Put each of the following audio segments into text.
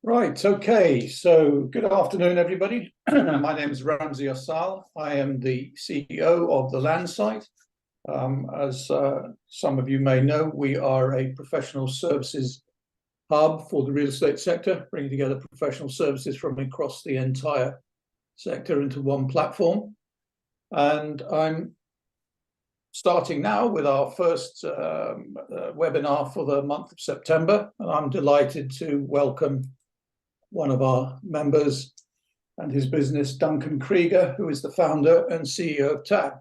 Right, okay. So good afternoon, everybody. My name is Ramsey Assal. I am the CEO of the Landsite. As some of you may know, we are a professional services hub for the real estate sector, bringing together professional services from across the entire sector into one platform. And I'm starting now with our first webinar for the month of September. And I'm delighted to welcome one of our members and his business, Duncan Kreeger, who is the founder and CEO of TAB.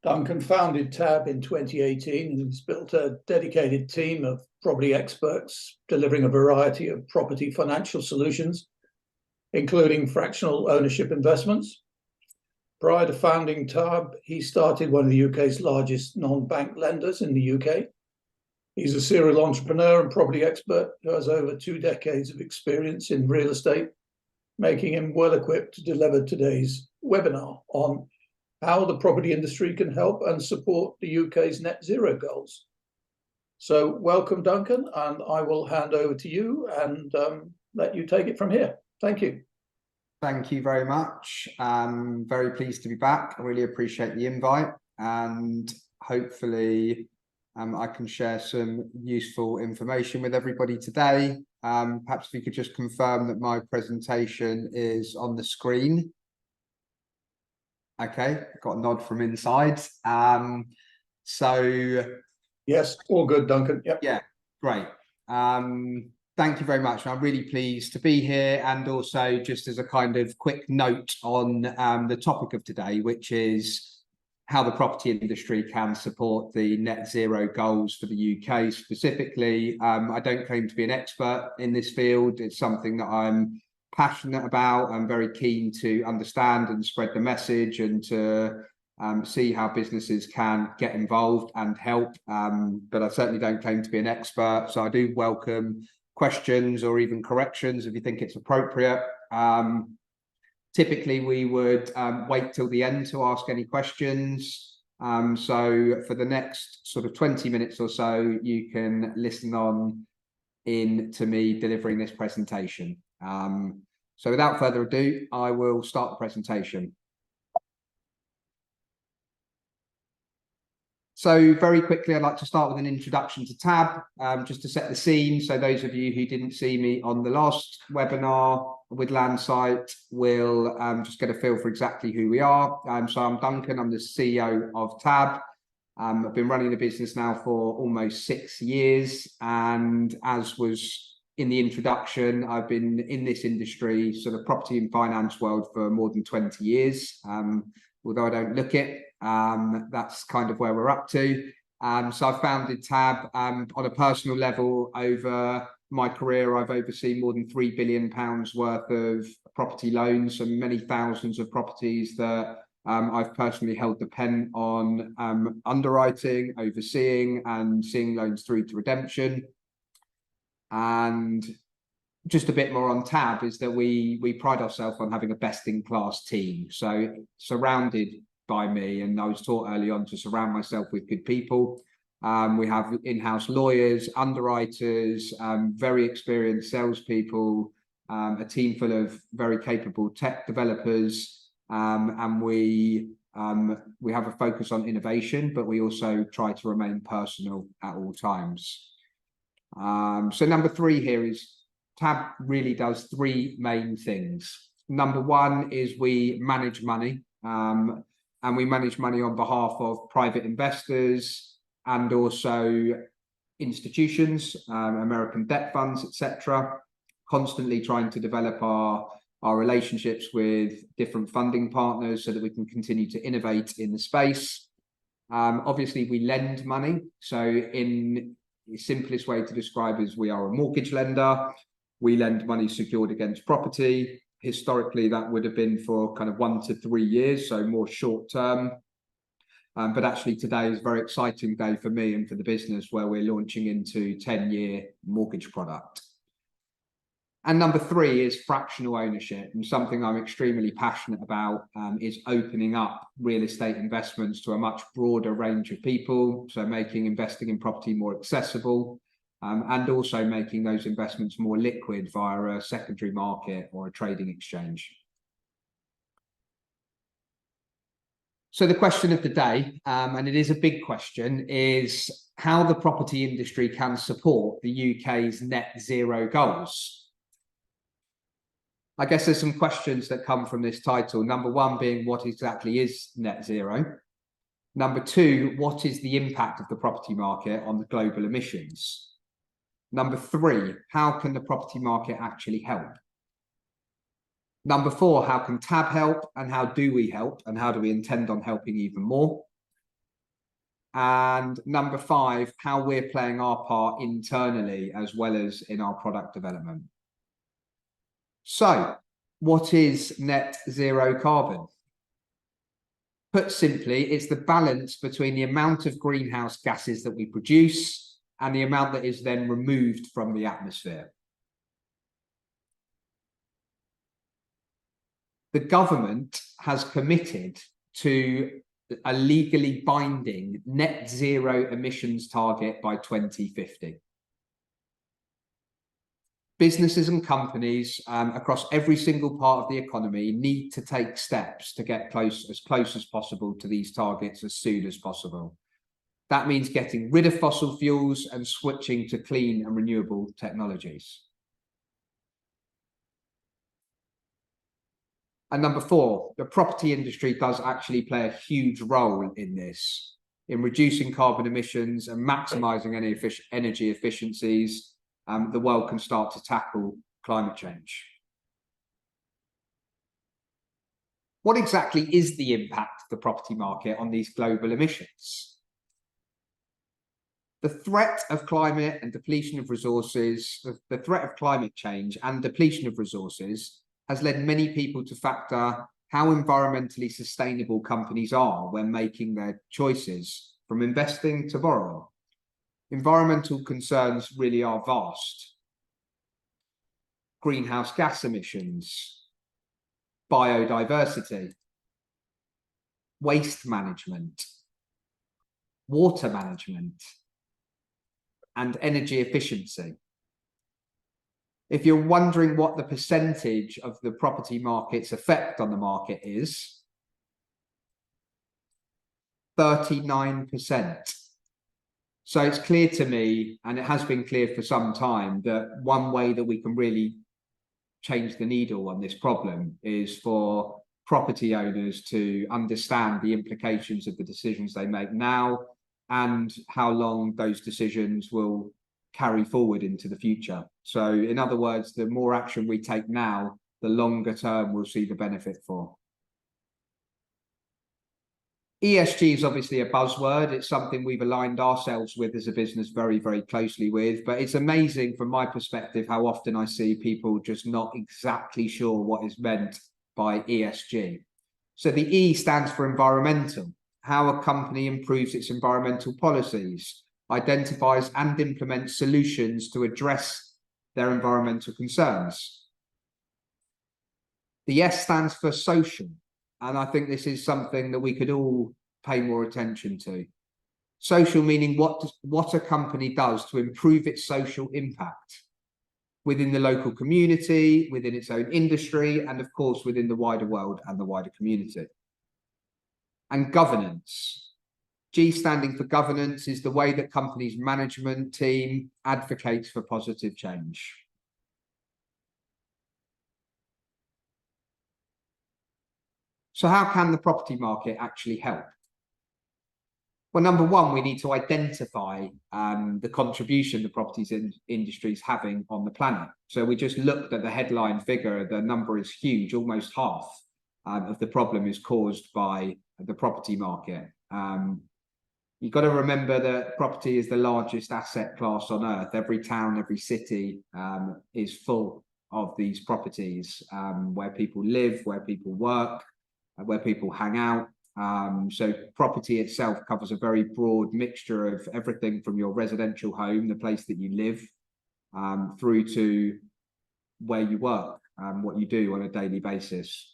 Duncan founded TAB in 2018 and has built a dedicated team of property experts delivering a variety of property financial solutions, including fractional ownership investments. Prior to founding TAB, he started one of the UK's largest non-bank lenders in the UK. He's a serial entrepreneur and property expert who has over 2 decades of experience in real estate, making him well equipped to deliver today's webinar on how the property industry can help and support the UK's net zero goals. So welcome, Duncan, and I will hand over to you and let you take it from here. Thank you. Thank you very much. I'm very pleased to be back. I really appreciate the invite, and hopefully I can share some useful information with everybody today. Perhaps if you could just confirm that my presentation is on the screen. Okay, got a nod from inside. So yes, all good, Duncan. Yep. Yeah, great. Thank you very much. I'm really pleased to be here, and also just as a kind of quick note on the topic of today, which is how the property industry can support the net zero goals for the UK specifically. I don't claim to be an expert in this field. It's something that I'm passionate about. I'm very keen to understand and spread the message, and to see how businesses can get involved and help. But I certainly don't claim to be an expert. So I do welcome questions or even corrections if you think it's appropriate. Typically, we would wait till the end to ask any questions. So for the next sort of 20 minutes or so, you can listen on in to me delivering this presentation. So without further ado, I will start the presentation. So very quickly, I'd like to start with an introduction to TAB, just to set the scene. So those of you who didn't see me on the last webinar with Landsite will just get a feel for exactly who we are. So I'm Duncan, I'm the CEO of TAB. I've been running the business now for almost 6 years. And as was in the introduction, I've been in this industry, sort of property and finance world, for more than 20 years. Although I don't look it, that's kind of where we're up to. So I founded TAB. On a personal level, over my career, I've overseen more than £3 billion worth of property loans and many thousands of properties that I've personally held the pen on underwriting, overseeing, and seeing loans through to redemption. And just a bit more on TAB is that we pride ourselves on having a best-in-class team. So surrounded by me, and I was taught early on to surround myself with good people. We have in-house lawyers, underwriters, very experienced salespeople, a team full of very capable tech developers, and we have a focus on innovation, but we also try to remain personal at all times. So number 3 here is TAB really does 3 main things. Number 1 is we manage money, and we manage money on behalf of private investors and also institutions, American debt funds, etc. Constantly trying to develop our relationships with different funding partners so that we can continue to innovate in the space. Obviously, we lend money. So in the simplest way to describe is we are a mortgage lender. We lend money secured against property. Historically, that would have been for kind of 1 to 3 years, so more short term. But actually today is a very exciting day for me and for the business, where we're launching into 10-year mortgage product. And number 3 is fractional ownership. And something I'm extremely passionate about is opening up real estate investments to a much broader range of people. So making investing in property more accessible. and also making those investments more liquid via a secondary market or a trading exchange. So the question of the day, and it is a big question, is how the property industry can support the UK's net zero goals. I guess there's some questions that come from this title. Number one being, what exactly is net zero? Number two, what is the impact of the property market on the global emissions? Number three, how can the property market actually help? Number four, how can TAB help, and how do we help, and how do we intend on helping even more? And number five, how we're playing our part internally as well as in our product development. So, what is net zero carbon? Put simply, it's the balance between the amount of greenhouse gases that we produce and the amount that is then removed from the atmosphere. The government has committed to a legally binding net zero emissions target by 2050. Businesses and companies across every single part of the economy need to take steps to get as close as possible to these targets as soon as possible. That means getting rid of fossil fuels and switching to clean and renewable technologies. And number four, the property industry does actually play a huge role in this, in reducing carbon emissions and maximising energy efficiencies. The world can start to tackle climate change. What exactly is the impact of the property market on these global emissions? The threat of climate and depletion of resources, the threat of climate change and depletion of resources has led many people to factor how environmentally sustainable companies are when making their choices, from investing to borrowing. Environmental concerns really are vast. Greenhouse gas emissions, biodiversity, waste management, water management, and energy efficiency. If you're wondering what the percentage of the property market's effect on the market is, 39%. So it's clear to me, and it has been clear for some time, that one way that we can really change the needle on this problem is for property owners to understand the implications of the decisions they make now and how long those decisions will carry forward into the future. So in other words, the more action we take now, the longer term we'll see the benefit for. ESG is obviously a buzzword. It's something we've aligned ourselves with as a business very, very closely with, but it's amazing from my perspective how often I see people just not exactly sure what is meant by ESG. So the E stands for environmental, how a company improves its environmental policies, identifies and implements solutions to address their environmental concerns. The S stands for social, and I think this is something that we could all pay more attention to. Social meaning what a company does to improve its social impact within the local community, within its own industry, and of course within the wider world and the wider community. And governance. G standing for governance is the way that companies' management team advocates for positive change. So how can the property market actually help? Well, number one, we need to identify the contribution the property industry is having on the planet. So we just looked at the headline figure, the number is huge, almost half of the problem is caused by the property market. You've got to remember that property is the largest asset class on earth. Every town, every city is full of these properties where people live, where people work, where people hang out. So property itself covers a very broad mixture of everything from your residential home, the place that you live, through to where you work, what you do on a daily basis.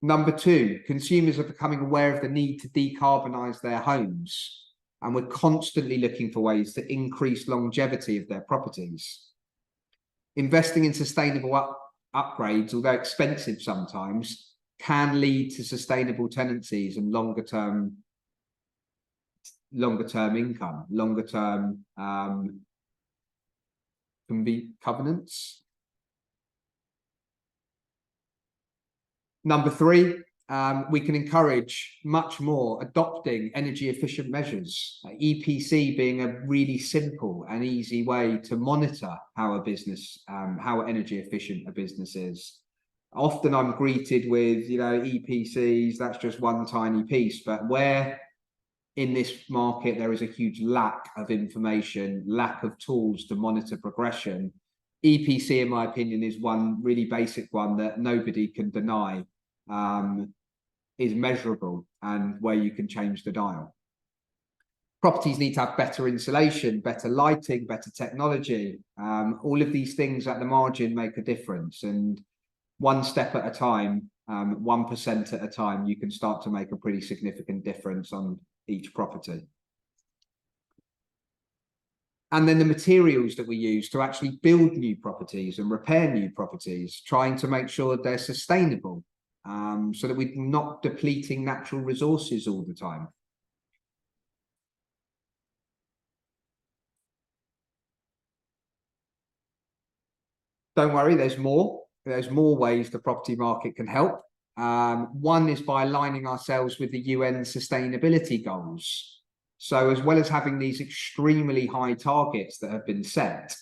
Number two, consumers are becoming aware of the need to decarbonise their homes, and we're constantly looking for ways to increase longevity of their properties. Investing in sustainable upgrades, although expensive sometimes, can lead to sustainable tenancies and longer term income, longer term can be covenants. Number three, we can encourage much more adopting energy efficient measures, EPC being a really simple and easy way to monitor how a business, how energy efficient a business is. Often I'm greeted with, EPCs, that's just one tiny piece, but where in this market there is a huge lack of information, lack of tools to monitor progression, EPC, in my opinion, is one really basic one that nobody can deny is measurable and where you can change the dial. Properties need to have better insulation, better lighting, better technology. All of these things at the margin make a difference, and one step at a time, 1% at a time, you can start to make a pretty significant difference on each property. And then the materials that we use to actually build new properties and repair new properties, trying to make sure that they're sustainable, so that we're not depleting natural resources all the time. Don't worry, there's more. There's more ways the property market can help. One is by aligning ourselves with the UN sustainability goals. So as well as having these extremely high targets that have been set,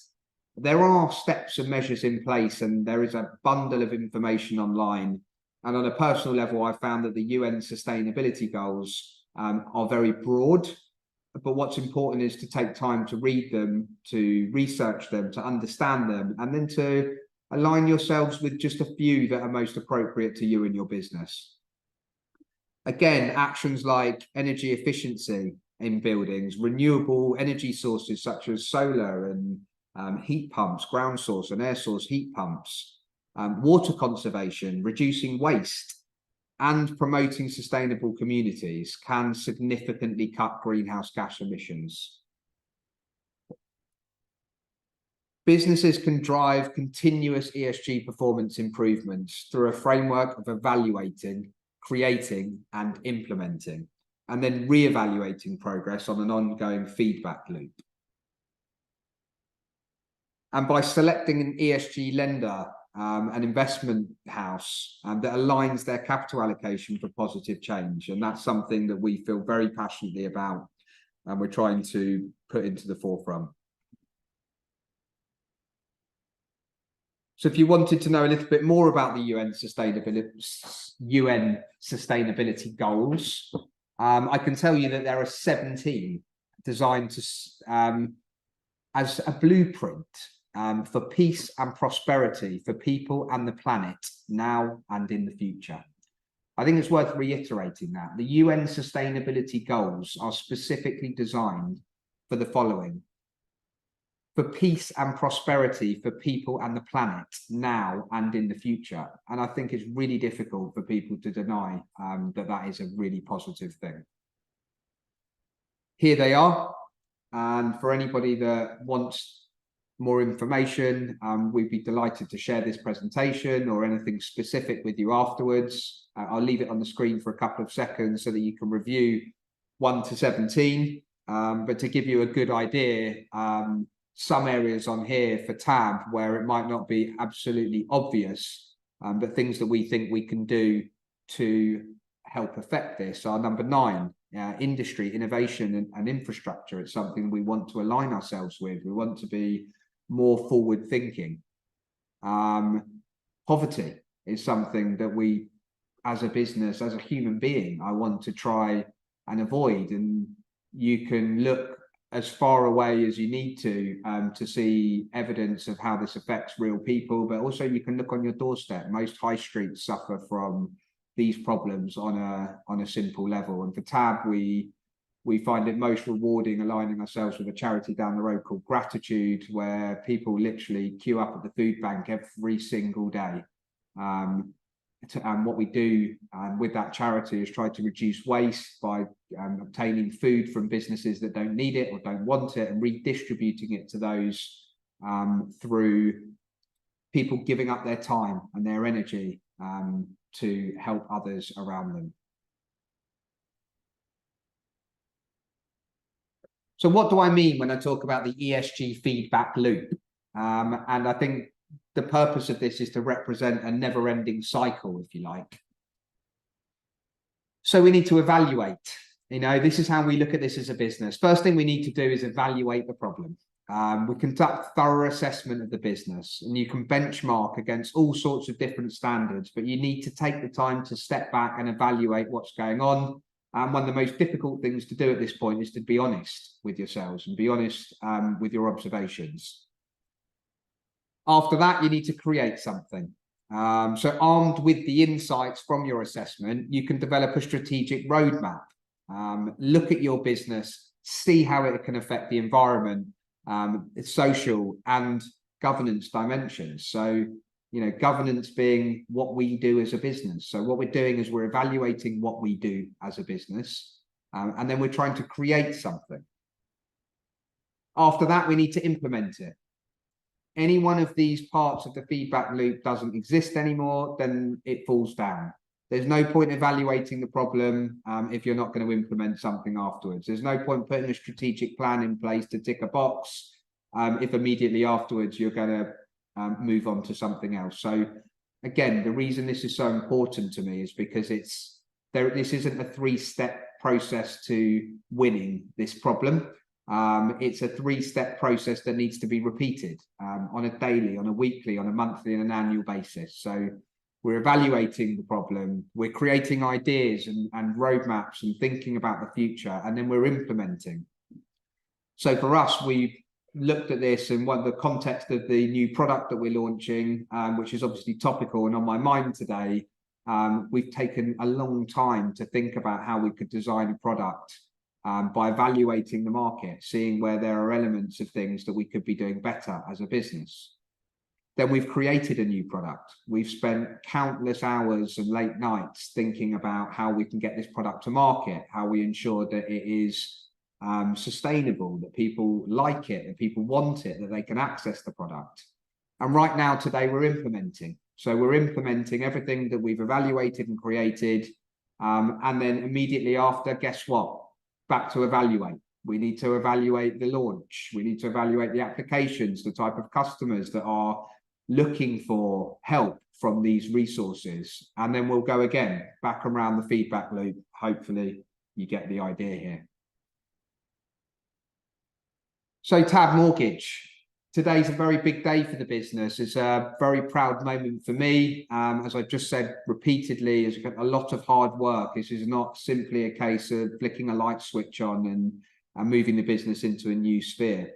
there are steps and measures in place, and there is a bundle of information online. And on a personal level, I found that the UN sustainability goals are very broad, but what's important is to take time to read them, to research them, to understand them, and then to align yourselves with just a few that are most appropriate to you and your business. Again, actions like energy efficiency in buildings, renewable energy sources such as solar and heat pumps, ground source and air source heat pumps, water conservation, reducing waste, and promoting sustainable communities can significantly cut greenhouse gas emissions. Businesses can drive continuous ESG performance improvements through a framework of evaluating, creating, and implementing, and then re-evaluating progress on an ongoing feedback loop. And by selecting an ESG lender, an investment house that aligns their capital allocation for positive change. And that's something that we feel very passionately about, and we're trying to put into the forefront. So if you wanted to know a little bit more about the UN sustainability goals, I can tell you that there are 17 designed to as a blueprint for peace and prosperity for people and the planet now and in the future. I think it's worth reiterating that. The UN sustainability goals are specifically designed for the following: for peace and prosperity for people and the planet now and in the future. And I think it's really difficult for people to deny that that is a really positive thing. Here they are. And for anybody that wants more information, we'd be delighted to share this presentation or anything specific with you afterwards. I'll leave it on the screen for a couple of seconds so that you can review 1 to 17. But to give you a good idea, some areas on here for TAB where it might not be absolutely obvious, but things that we think we can do to help affect this are number 9, industry, innovation and infrastructure. It's something we want to align ourselves with. We want to be more forward thinking. Poverty is something that we, as a business, as a human being, I want to try and avoid. And you can look as far away as you need to see evidence of how this affects real people, but also you can look on your doorstep. Most high streets suffer from these problems on a simple level. And for TAB, we find it most rewarding aligning ourselves with a charity down the road called Gratitude, where people literally queue up at the food bank every single day. what we do with that charity is try to reduce waste by obtaining food from businesses that don't need it or don't want it and redistributing it to those through people giving up their time and their energy to help others around them. So what do I mean when I talk about the ESG feedback loop? And I think the purpose of this is to represent a never-ending cycle, if you like. So we need to evaluate. This is how we look at this as a business. First thing we need to do is evaluate the problem. We conduct thorough assessment of the business, and you can benchmark against all sorts of different standards, but you need to take the time to step back and evaluate what's going on. And one of the most difficult things to do at this point is to be honest with yourselves and be honest with your observations. After that, you need to create something. So armed with the insights from your assessment, you can develop a strategic roadmap. Look at your business, see how it can affect the environment, its social and governance dimensions. So, governance being what we do as a business. So what we're doing is we're evaluating what we do as a business, and then we're trying to create something. After that, we need to implement it. Any one of these parts of the feedback loop doesn't exist anymore, then it falls down. There's no point evaluating the problem if you're not going to implement something afterwards. There's no point putting a strategic plan in place to tick a box if immediately afterwards you're going to move on to something else. So again, the reason this is so important to me is because this isn't a three-step process to winning this problem. It's a three-step process that needs to be repeated on a daily, on a weekly, on a monthly and an annual basis. So we're evaluating the problem, we're creating ideas and roadmaps and thinking about the future, and then we're implementing. So for us, we've looked at this in the context of the new product that we're launching, which is obviously topical and on my mind today. We've taken a long time to think about how we could design a product by evaluating the market, seeing where there are elements of things that we could be doing better as a business. Then we've created a new product. We've spent countless hours and late nights thinking about how we can get this product to market, how we ensure that it is sustainable, that people like it, that people want it, that they can access the product. And right now, today, we're implementing. So we're implementing everything that we've evaluated and created. And then immediately after, guess what? Back to evaluate. We need to evaluate the launch. We need to evaluate the applications, the type of customers that are looking for help from these resources. And then we'll go again, back around the feedback loop. Hopefully you get the idea here. So Tab Mortgage. Today's a very big day for the business. It's a very proud moment for me. As I've just said repeatedly, it's a lot of hard work. This is not simply a case of flicking a light switch on and moving the business into a new sphere.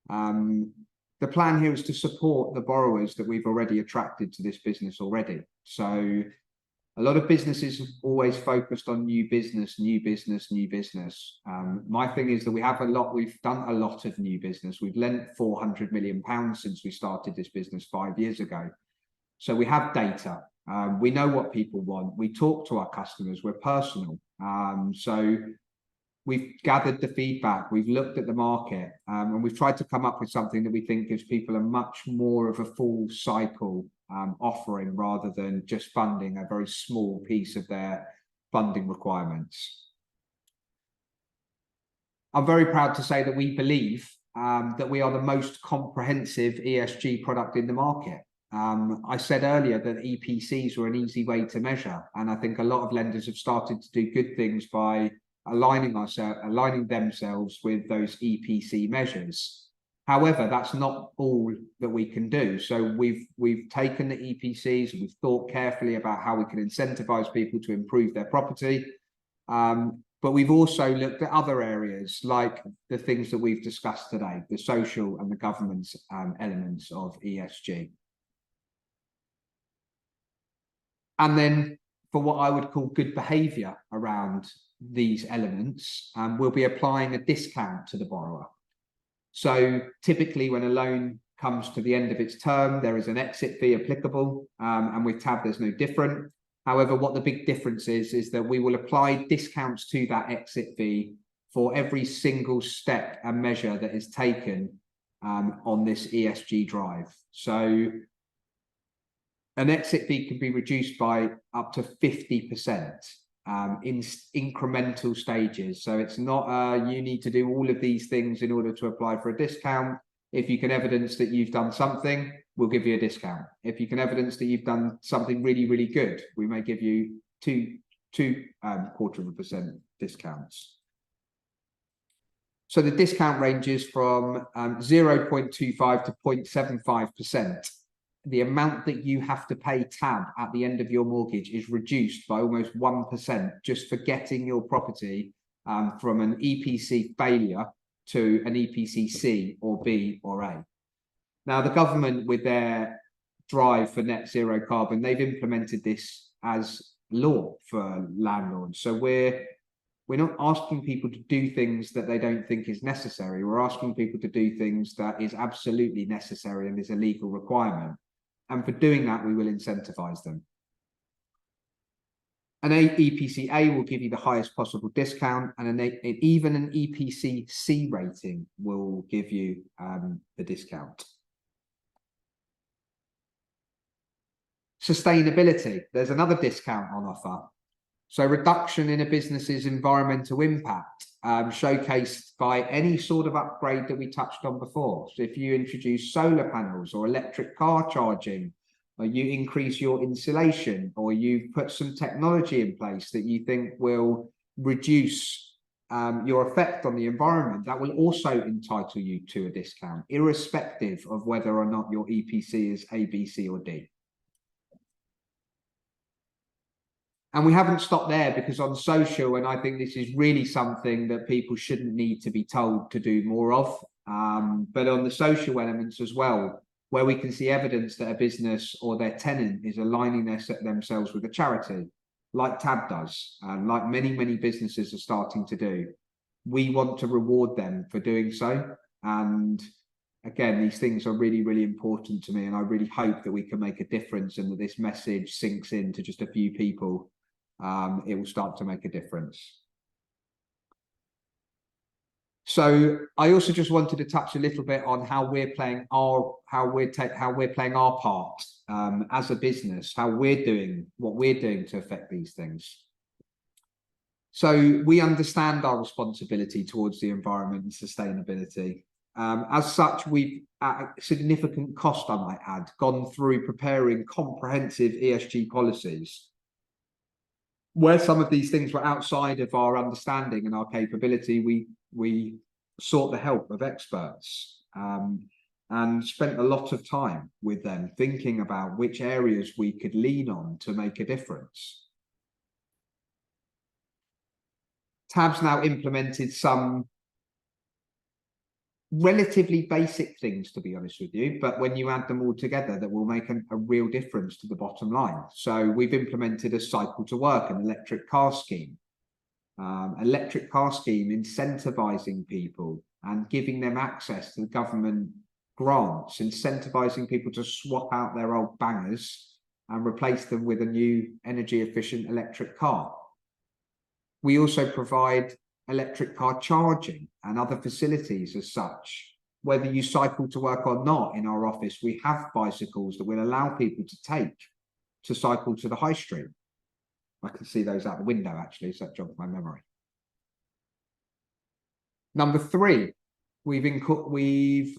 The plan here is to support the borrowers that we've already attracted to this business already. So a lot of businesses have always focused on new business, new business, new business. My thing is that we've done a lot of new business. We've lent £400 million since we started this business 5 years ago. So we have data. We know what people want. We talk to our customers. We're personal. So we've gathered the feedback. We've looked at the market, and we've tried to come up with something that we think gives people a much more of a full cycle offering rather than just funding a very small piece of their funding requirements. I'm very proud to say that we believe that we are the most comprehensive ESG product in the market. I said earlier that EPCs were an easy way to measure, and I think a lot of lenders have started to do good things by aligning themselves with those EPC measures. However, that's not all that we can do. So we've taken the EPCs, and we've thought carefully about how we can incentivize people to improve their property. But we've also looked at other areas like the things that we've discussed today, the social and the governance elements of ESG. And then for what I would call good behavior around these elements, we'll be applying a discount to the borrower. So typically when a loan comes to the end of its term, there is an exit fee applicable, and with Tab, there's no different. However, what the big difference is that we will apply discounts to that exit fee for every single step and measure that is taken on this ESG drive. So an exit fee can be reduced by up to 50% in incremental stages. So it's not you need to do all of these things in order to apply for a discount. If you can evidence that you've done something, we'll give you a discount. If you can evidence that you've done something really, really good, we may give you two 0.25% discounts. So the discount ranges from 0.25 to 0.75%. The amount that you have to pay TAB at the end of your mortgage is reduced by almost 1% just for getting your property from an EPC failure to an EPC C or B or A. Now, the government, with their drive for net zero carbon, they've implemented this as law for landlords. So we're not asking people to do things that they don't think is necessary. We're asking people to do things that is absolutely necessary and is a legal requirement. And for doing that, we will incentivize them. An EPC A will give you the highest possible discount, and even an EPC C rating will give you the discount. Sustainability, there's another discount on offer. So reduction in a business's environmental impact, showcased by any sort of upgrade that we touched on before. So if you introduce solar panels or electric car charging, or you increase your insulation, or you put some technology in place that you think will reduce your effect on the environment, that will also entitle you to a discount, irrespective of whether or not your EPC is A, B, C, or D. And we haven't stopped there, because on social, and I think this is really something that people shouldn't need to be told to do more of, but on the social elements as well, where we can see evidence that a business or their tenant is aligning themselves with a charity, like TAB does, and like many, many businesses are starting to do. We want to reward them for doing so. And again, these things are really, really important to me, and I really hope that we can make a difference and that this message sinks into just a few people. It will start to make a difference. So I also just wanted to touch a little bit on how we're playing our part as a business, how we're doing what we're doing to affect these things. So we understand our responsibility towards the environment and sustainability. As such, we've, at a significant cost, I might add, gone through preparing comprehensive ESG policies. Where some of these things were outside of our understanding and our capability, we sought the help of experts and spent a lot of time with them thinking about which areas we could lean on to make a difference. TAB's now implemented some relatively basic things, to be honest with you, but when you add them all together, that will make a real difference to the bottom line. So we've implemented a cycle to work, an electric car scheme, incentivizing people and giving them access to the government grants, incentivizing people to swap out their old bangers and replace them with a new energy efficient electric car. We also provide electric car charging and other facilities as such. Whether you cycle to work or not, in our office, we have bicycles that will allow people to take to cycle to the high street. I can see those out the window, actually, so that jogs my memory. Number 3, we've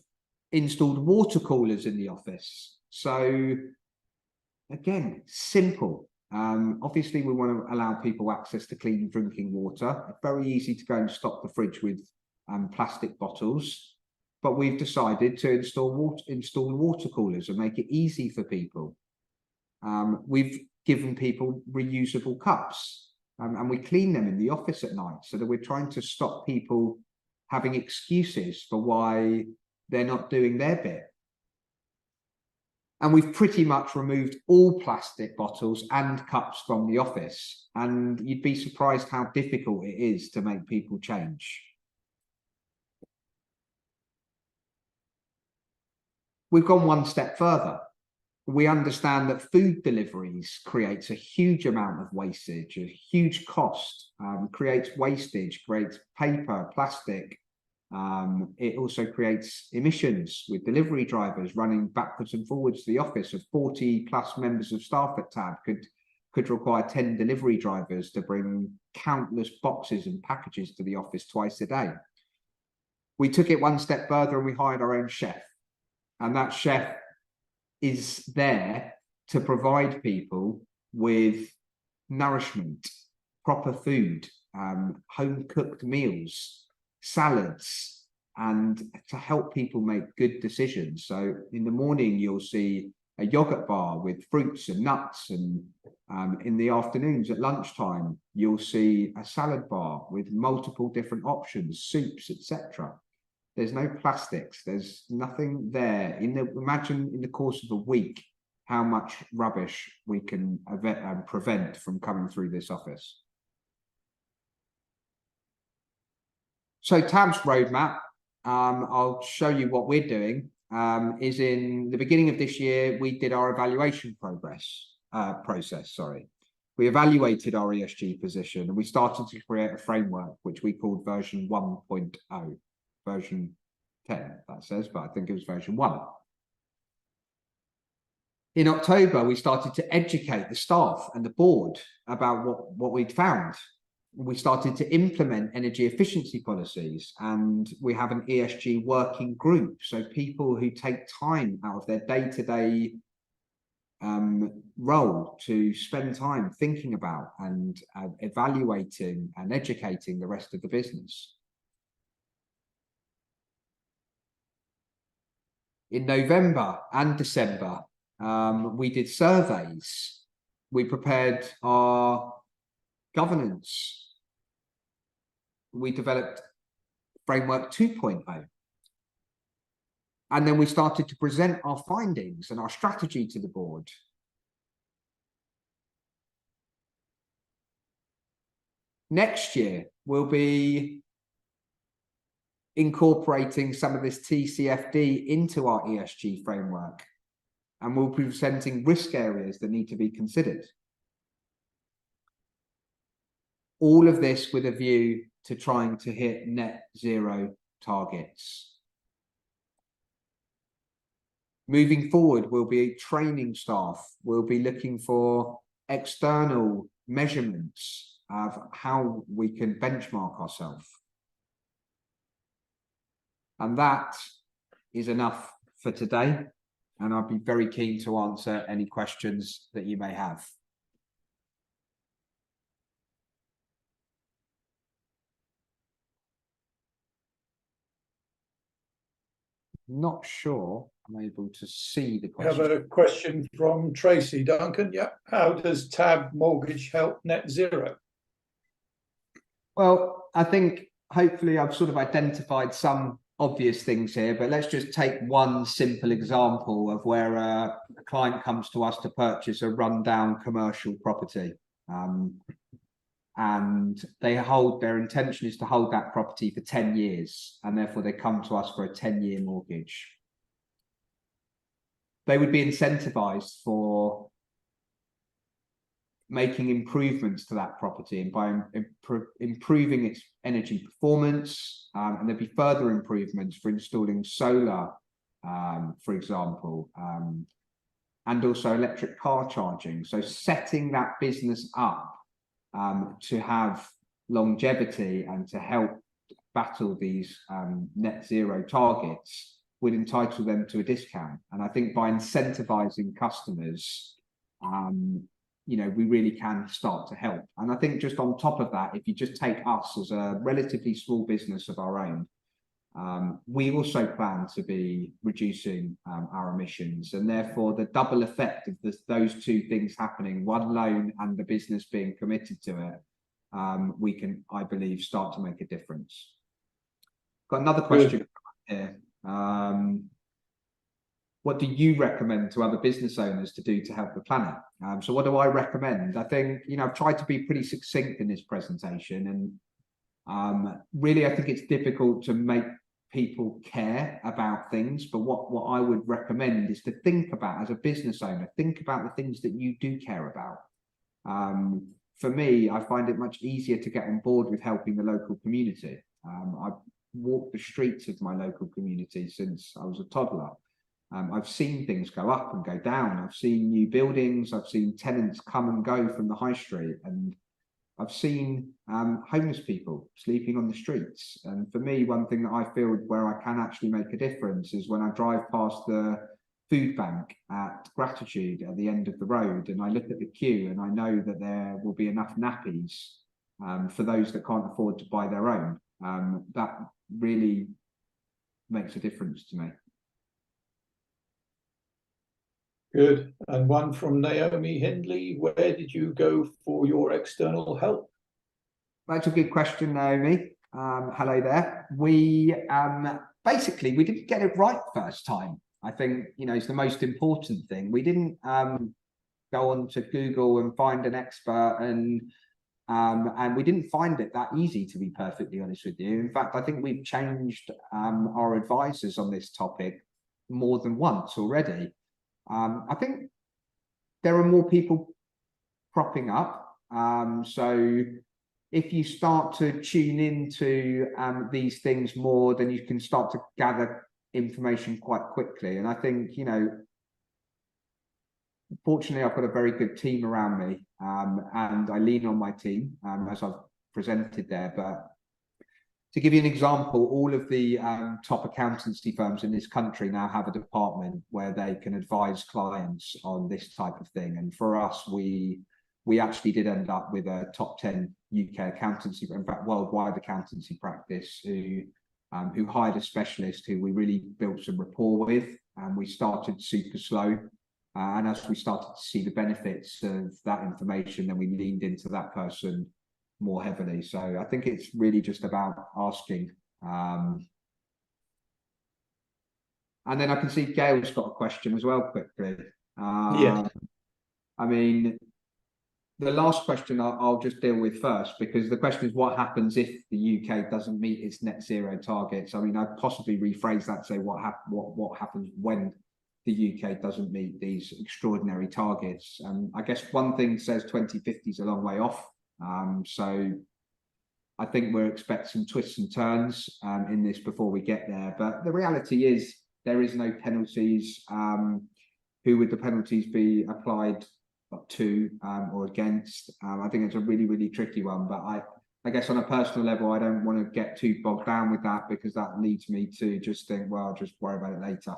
installed water coolers in the office. So again, simple. Obviously, we want to allow people access to clean drinking water. It's very easy to go and stock the fridge with plastic bottles, but we've decided to install water coolers and make it easy for people. We've given people reusable cups, and we clean them in the office at night, so that we're trying to stop people having excuses for why they're not doing their bit. And we've pretty much removed all plastic bottles and cups from the office. And you'd be surprised how difficult it is to make people change. We've gone one step further. We understand that food deliveries creates a huge amount of wastage, a huge cost, creates wastage, creates paper, plastic. It also creates emissions with delivery drivers running backwards and forwards to the office. Of 40 plus members of staff at TAB could require 10 delivery drivers to bring countless boxes and packages to the office twice a day. We took it one step further and we hired our own chef. And that chef is there to provide people with nourishment, proper food, home-cooked meals, salads, and to help people make good decisions. So in the morning, you'll see a yogurt bar with fruits and nuts, and in the afternoons at lunchtime, you'll see a salad bar with multiple different options, soups, etc. There's no plastics. There's nothing there. Imagine in the course of a week how much rubbish we can prevent from coming through this office. So TAB's roadmap, I'll show you what we're doing, is in the beginning of this year, we did our evaluation process. We evaluated our ESG position and we started to create a framework, which we called version 1.0. Version 10, that says, but I think it was version 1. In October, we started to educate the staff and the board about what we'd found. We started to implement energy efficiency policies, and we have an ESG working group. So people who take time out of their day-to-day role to spend time thinking about and evaluating and educating the rest of the business. In November and December, we did surveys. We prepared our governance. We developed Framework 2.0. And then we started to present our findings and our strategy to the board. Next year, we'll be incorporating some of this TCFD into our ESG framework, and we'll be presenting risk areas that need to be considered. All of this with a view to trying to hit net zero targets. Moving forward, we'll be training staff. We'll be looking for external measurements of how we can benchmark ourselves. And that is enough for today. And I'd be very keen to answer any questions that you may have. Not sure I'm able to see the question. We have a question from Tracy. Duncan, yeah. How does TAB mortgage help net zero? Well, I think hopefully I've sort of identified some obvious things here, but let's just take one simple example of where a client comes to us to purchase a rundown commercial property. And their intention is to hold that property for 10 years, and therefore they come to us for a 10-year mortgage. They would be incentivized for making improvements to that property and by improving its energy performance, and there'd be further improvements for installing solar, for example, and also electric car charging. So setting that business up to have longevity and to help battle these net zero targets would entitle them to a discount. And I think by incentivizing customers, you know, we really can start to help. And I think just on top of that, if you just take us as a relatively small business of our own, we also plan to be reducing our emissions, and therefore the double effect of those two things happening, one loan and the business being committed to it, we can, I believe, start to make a difference. Got another question here. What do you recommend to other business owners to do to help the planet? So what do I recommend? I think, you know, I've tried to be pretty succinct in this presentation, and really I think it's difficult to make people care about things, but what I would recommend is to think about, as a business owner, think about the things that you do care about. For me, I find it much easier to get on board with helping the local community. I've walked the streets of my local community since I was a toddler. I've seen things go up and go down. I've seen new buildings. I've seen tenants come and go from the high street, and I've seen homeless people sleeping on the streets. And for me, one thing that I feel where I can actually make a difference is when I drive past the food bank at Gratitude at the end of the road, and I look at the queue and I know that there will be enough nappies for those that can't afford to buy their own. That really makes a difference to me. Good. And one from Naomi Hindley: where did you go for your external help? That's a good question, Naomi. Hello there. We basically, we didn't get it right first time. I think, you know, it's the most important thing. We didn't go on to Google and find an expert, and we didn't find it that easy, to be perfectly honest with you. In fact, I think we've changed our advisors on this topic more than once already. I think there are more people cropping up. So if you start to tune into these things more, then you can start to gather information quite quickly. And I think, you know, fortunately, I've got a very good team around me, and I lean on my team, as I've presented there. But to give you an example, all of the top accountancy firms in this country now have a department where they can advise clients on this type of thing. And for us, we actually did end up with a top 10 UK accountancy, in fact, worldwide accountancy practice, who hired a specialist who we really built some rapport with. And we started super slow. And as we started to see the benefits of that information, then we leaned into that person more heavily. So I think it's really just about asking. And then I can see Gail's got a question as well quickly. Yeah. I mean, the last question I'll just deal with first, because the question is what happens if the UK doesn't meet its net zero targets. I mean, I'd possibly rephrase that, say what happens when the UK doesn't meet these extraordinary targets. And I guess one thing says 2050 is a long way off. So I think we're expecting twists and turns in this before we get there. But the reality is there is no penalties. Who would the penalties be applied to or against? I think it's a really, really tricky one. But I guess on a personal level, I don't want to get too bogged down with that, because that leads me to just think, well, I'll just worry about it later.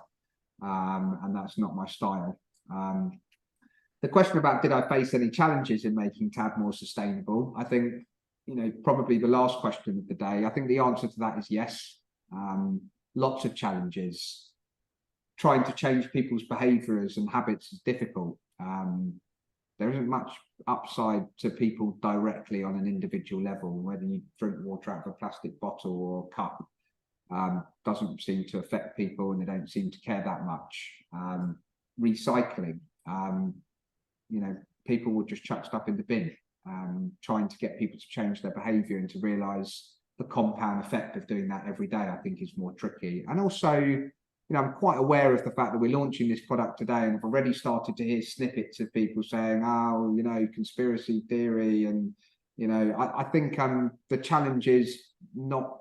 And that's not my style. The question about did I face any challenges in making TAB more sustainable? I think, you know, probably the last question of the day. I think the answer to that is yes. Lots of challenges. Trying to change people's behaviours and habits is difficult. There isn't much upside to people directly on an individual level. Whether you drink water out of a plastic bottle or cup doesn't seem to affect people, and they don't seem to care that much. Recycling. You know, people will just chuck stuff in the bin. Trying to get people to change their behaviour and to realise the compound effect of doing that every day, I think, is more tricky. And also, you know, I'm quite aware of the fact that we're launching this product today, and I've already started to hear snippets of people saying, oh, you know, conspiracy theory. And, you know, I think the challenge is not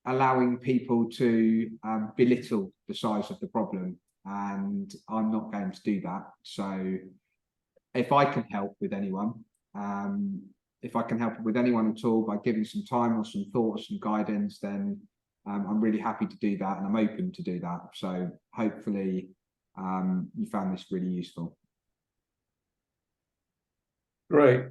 allowing people to belittle the size of the problem. And I'm not going to do that. So if I can help with anyone, if I can help with anyone at all by giving some time or some thoughts, some guidance, then I'm really happy to do that, and I'm open to do that. So hopefully you found this really useful. Great.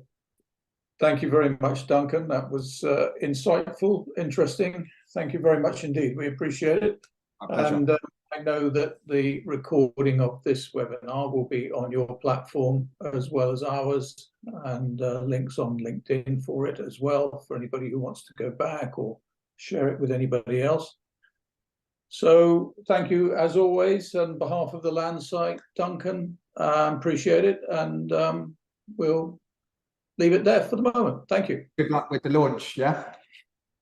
Thank you very much, Duncan. That was insightful, interesting. Thank you very much indeed. We appreciate it. And I know that the recording of this webinar will be on your platform as well as ours, and links on LinkedIn for it as well, for anybody who wants to go back or share it with anybody else. So thank you as always on behalf of the Landsite, Duncan. Appreciate it, and we'll leave it there for the moment. Thank you. Good luck with the launch. Yeah.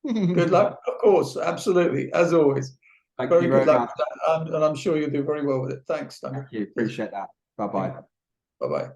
Good luck, of course, absolutely, as always. Thank Very you good very luck much. with that, and I'm sure you'll do very well with it. Thanks, Duncan. Thank you. Appreciate that. Bye-bye. Bye-bye.